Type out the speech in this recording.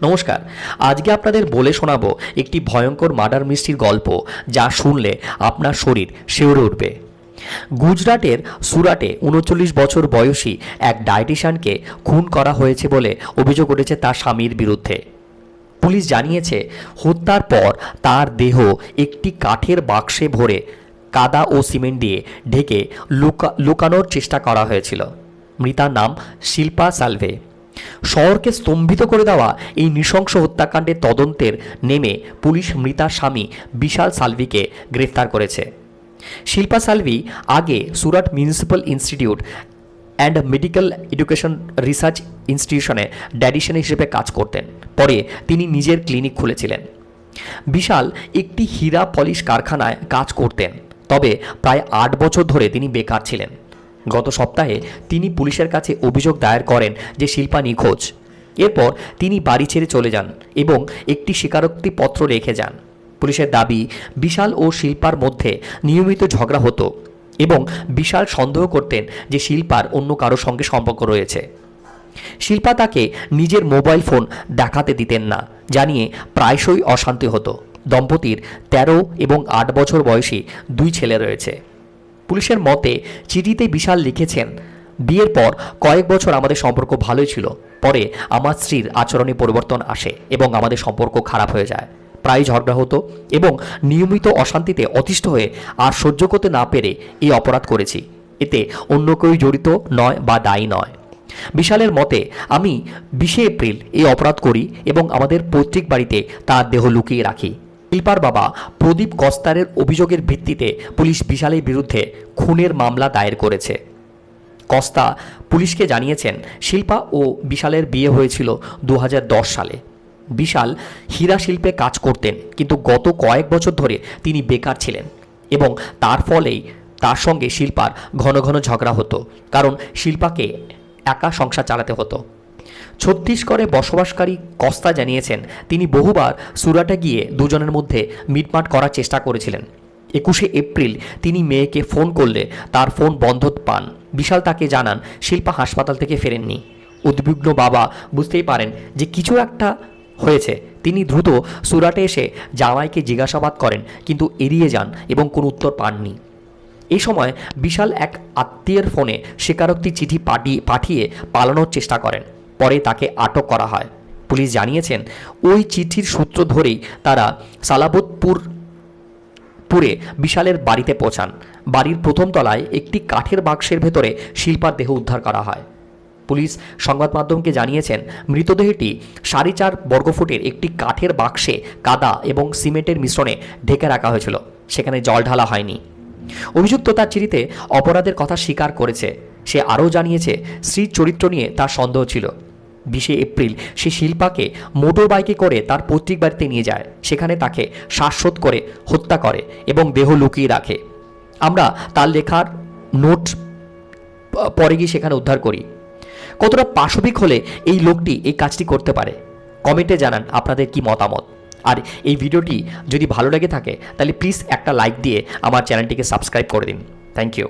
নমস্কার, আজকে আপনাদের বলে শোনাবো একটি ভয়ঙ্কর মার্ডার মিস্ট্রির গল্প, যা শুনলে আপনার শরীর শিউরে উঠবে। গুজরাটের সুরাটে ৩৯ বছর বয়সী এক ডায়েটিশিয়ানকে খুন করা হয়েছে বলে অভিযোগ উঠেছে তার স্বামীর বিরুদ্ধে। পুলিশ জানিয়েছে, হত্যার পর তার দেহ একটি কাঠের বাক্সে ভরে কাদা ও সিমেন্ট দিয়ে ঢেকে লুকানোর চেষ্টা করা হয়েছিল। মৃতার নাম শিল্পা সালভে। শহরকে স্তম্ভিত করে দেওয়া এই নৃশংস হত্যাকাণ্ডের তদন্তের নেমে পুলিশ মৃতার স্বামী বিশাল সালভিকে গ্রেফতার করেছে। শিল্পা সালভি আগে Surat municipal institute and medical education research ইনস্টিটিউশনে ডায়েটিশিয়ান হিসেবে কাজ করতেন। পরে তিনি নিজের ক্লিনিক খুলেছিলেন। বিশাল একটি হীরা পলিশ কারখানায় কাজ করতেন, তবে প্রায় ৮ বছর ধরে তিনি বেকার ছিলেন। গত সপ্তাহে তিনি পুলিশের কাছে অভিযোগ দায়ের করেন যে শিল্পা নিখোঁজ। এরপর তিনি বাড়ি ছেড়ে চলে যান এবং একটি স্বীকারোক্তিপত্র রেখে যান। পুলিশের দাবি, বিশাল ও শিল্পার মধ্যে নিয়মিত ঝগড়া হতো এবং বিশাল সন্দেহ করতেন যে শিল্পার অন্য কারো সঙ্গে সম্পর্ক রয়েছে। শিল্পা তাকে নিজের মোবাইল ফোন দেখাতে দিতেন না, জানিয়ে প্রায়শই অশান্তি হতো। দম্পতির ১৩ এবং ৮ বছর বয়সী ২ ছেলে রয়েছে। পুলিশের মতে, চিঠিতে বিশাল লিখেছেন, বিয়ের পর কয়েক বছর আমাদের সম্পর্ক ভালোই ছিল। পরে আমার স্ত্রীর আচরণে পরিবর্তন আসে এবং আমাদের সম্পর্ক খারাপ হয়ে যায়। প্রায় ঝগড়া হতো এবং নিয়মিত অশান্তিতে অতিষ্ঠ হয়ে আর সহ্য করতে না পেরে এই অপরাধ করেছি। এতে অন্য কেউ জড়িত নয় বা দায়ী নয়। বিশালের মতে, আমি ২০ এপ্রিল এই অপরাধ করি এবং আমাদের পৈতৃক বাড়িতে তার দেহ লুকিয়ে রাখি। শিল্পার বাবা প্রদীপ কস্তারের অভিযোগের ভিত্তিতে পুলিশ বিশালের বিরুদ্ধে খুনের মামলা দায়ের করেছে। কস্তা পুলিশকে জানিয়েছেন, শিল্পা ও বিশালের বিয়ে হয়েছিল ২০১০ সালে। বিশাল হীরা শিল্পে কাজ করতেন, কিন্তু গত কয়েক বছর ধরে তিনি বেকার ছিলেন এবং তার ফলেই তার সঙ্গে শিল্পার ঘন ঘন ঝগড়া হতো, কারণ শিল্পাকে একা সংসার চালাতে হতো। ছত্তিশগড়ে বসবাসকারী কস্তা জানিয়েছেন, তিনি বহুবার সুরাটে গিয়ে দুজনের মধ্যে মিটমাট করার চেষ্টা করেছিলেন। ২১ এপ্রিল তিনি মেয়েকে ফোন করলে তার ফোন বন্ধ পান। বিশাল তাকে জানান শিল্পা হাসপাতাল থেকে ফেরেননি। উদ্বিগ্ন বাবা বুঝতেই পারেন যে কিছু একটা হয়েছে। তিনি দ্রুত সুরাটে এসে জামাইকে জিজ্ঞাসাবাদ করেন, কিন্তু এড়িয়ে যান এবং কোনো উত্তর পাননি। এই সময় বিশাল এক আত্মীয়ের ফোনে স্বীকারোক্তি চিঠি পাঠিয়ে পালানোর চেষ্টা করেন। পরে তাকে আটক করা হয়। পুলিশ জানিয়েছেন, ওই চিঠির সূত্র ধরেই তারা সালাবতপুরে বিশালের বাড়িতে পৌঁছান। বাড়ির প্রথম তলায় একটি কাঠের বাক্সের ভেতরে শিল্পার দেহ উদ্ধার করা হয়। পুলিশ সংবাদ মাধ্যমকে জানিয়েছেন, মৃতদেহটি ৪.৫ বর্গফুটের একটি কাঠের বাক্সে কাদা এবং সিমেন্টের মিশ্রণে ঢেকে রাখা হয়েছিল। সেখানে জল ঢালা হয়নি। অভিযুক্ত তার চিঠিতে অপরাধের কথা স্বীকার করেছে। সে আরও জানিয়েছে, স্ত্রীর চরিত্র নিয়ে তার সন্দেহ ছিল। ২০ এপ্রিল সে শিল্পাকে মোটর বাইকে করে তার পৈতৃক বাড়িতে নিয়ে যায়। সেখানে তাকে শ্বাসরোধ করে হত্যা করে এবং দেহ লুকিয়ে রাখে। আমরা তার লেখার নোট পরে গিয়ে সেখানে উদ্ধার করি। কতটা পাশবিক হলে এই লোকটি এই কাজটি করতে পারে? কমেন্টে জানান আপনাদের কি মতামত। আর এই ভিডিওটি যদি ভালো লেগে থাকে তাহলে প্লিজ একটা লাইক দিয়ে আমার চ্যানেলটিকে সাবস্ক্রাইব করে দিন। Thank you.